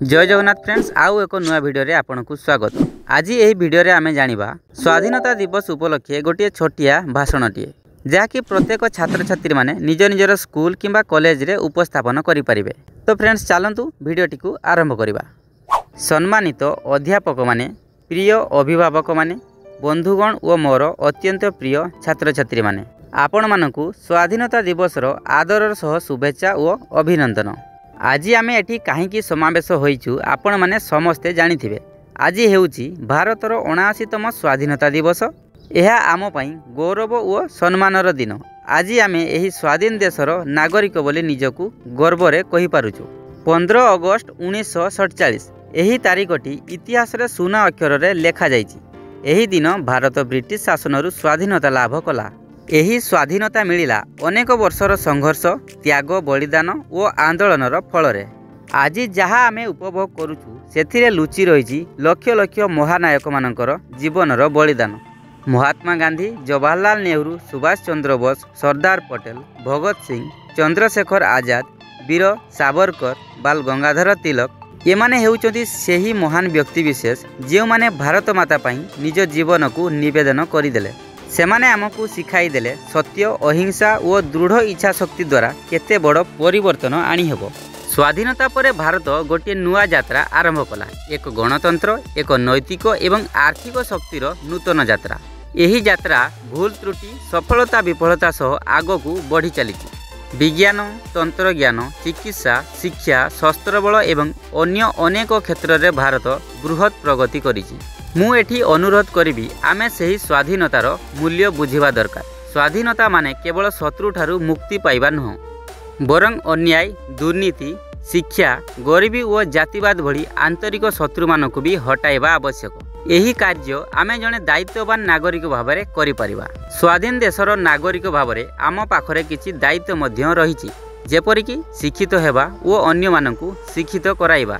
जय जगन्नाथ फ्रेंड्स आउ एक नुआ वीडियो रे आपन को स्वागत। आज यही वीडियो रे आमे जानिबा स्वाधीनता दिवस उपलक्षे गोटे छोटिया भाषणटीए जहाँकि प्रत्येक छात्र छात्री माने निज निजर स्कूल किंबा कॉलेज रे उपस्थापन करि परिबे। तो फ्रेंड्स चलंतु वीडियोटी को आरंभ करिबा। सम्मानित अध्यापक माने, प्रिय अभिभावक माने, बंधुगण और मोर अत्यंत प्रिय छात्र छात्री माने, आपण मानकु स्वाधीनता दिवस रो आदरर सह शुभेच्छा और अभिनंदन। आज आमे एठी काहींकी समावेश होइछु आपण माने समस्ते जानिथिबे। आज हेउची भारतर 79तम स्वाधीनता दिवस। यह आम पई गौरव और सम्मानर दिन। आज आमे एही स्वाधीन देशर नागरिक बोली निजकु गर्व रे कहि पारुछु। 15 अगस्त 1947 एही तारीखटी इतिहास रे सुना अक्षर रे लेखा जाइछि। एही दिन भारत ब्रिटिश शासनरु स्वाधीनता लाभ कला। एही स्वाधीनता मिलिला अनेक वर्षर संघर्ष, त्याग, बलिदान और आंदोलनर फल रे। आज जहाँ आमे उपभोग करुछु सेथिरे लुचि रहिछि लक्ष लक्ष महानायक मानकर जीवनर बलिदान। महात्मा गांधी, जवाहरलाल नेहरू, सुभाष चंद्र बोस, सरदार पटेल, भगत सिंह, चंद्रशेखर आजाद, वीर सावरकर, बाल गंगाधर तिलक एमाने हेउचंती सेही महान व्यक्ति विशेष जे माने भारत माता पई निज जीवन को निवेदन करिदेले। सेमाने आमको शिखाई देले सत्य, अहिंसा और दृढ़ इच्छा शक्ति द्वारा केते बड़ परिवर्तन आनी हेबो। स्वाधीनता परे भारत गोटे नुआ यात्रा आरंभ कला। एक गणतंत्र, एक नैतिक एवं आर्थिक शक्तिर नूतन यात्रा। यही यात्रा भूल त्रुटि, सफलता विफलता सह आगकू बढ़ी चली। विज्ञान, तंत्रज्ञान, चिकित्सा, शिक्षा, शस्त्रबल एवं अन्य अनेक क्षेत्र में भारत बृहत प्रगति करिछि। मु एठी अनुरोध करिबी आमे सही स्वाधीनतार मूल्य बुझिबा दरकार। स्वाधीनता माने केवल शत्रु ठारू मुक्ति पाइबा नुह, बरं अन्याय, दुर्नीति, शिक्षा, गरीबी और जातिवाद भली आंतरिक शत्रु मानकु भी हटाइबा आवश्यक। यही कार्य आमे जने दायित्ववान नागरिक भावरे करि परिबा। स्वाधीन देशर नागरिक भावरे आम पाखरे किछि दायित्व मध्य रहिछि, जेपरिकि शिक्षित हेबा और अन्य मानकु शिक्षित कराइबा,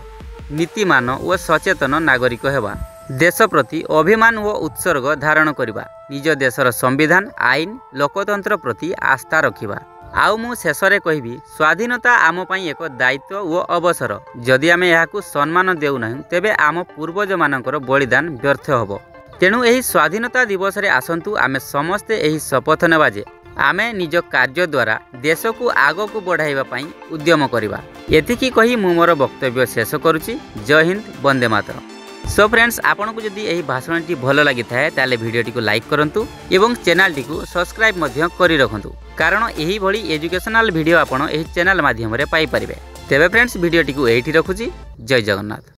नीतिमान और सचेतन नागरिक हेबा, देश प्रति अभिमान और उत्सर्ग धारण करिबा, निज देशर संविधान, आईन, लोकतंत्र प्रति आस्था रखिबा। आउ मु शेषरे कहिबी स्वाधीनता आम पई एक दायित्व और अवसर। जदि आमे याकू सम्मान देउ नाही तेबे आम पूर्वज मानकर बलिदान व्यर्थ हबो। तेणु एही स्वाधीनता दिवस रे आसंतु आमे समस्ते एही शपथ नेबा जे आमे निज कार्य द्वारा देश को आगो को बढ़ाइबा पई उद्यम करिबा। एतिकी कहि मु मोर वक्तव्य शेष करूची। जय हिंद, वंदे मातरम। सो फ्रेंड्स, आपन को जदि एही भाषणटी भल लागि थाए ताले भिडियोटी को लाइक करंतु एवं चैनल टी को सब्सक्राइब मध्य करि रखंतु, कारण एही भली एजुकेशनल वीडियो आपन एही चैनल माध्यम रे पाई परिबे। तेबे फ्रेंड्स, भिडियोटी को एठी रखुची। जय जगन्नाथ।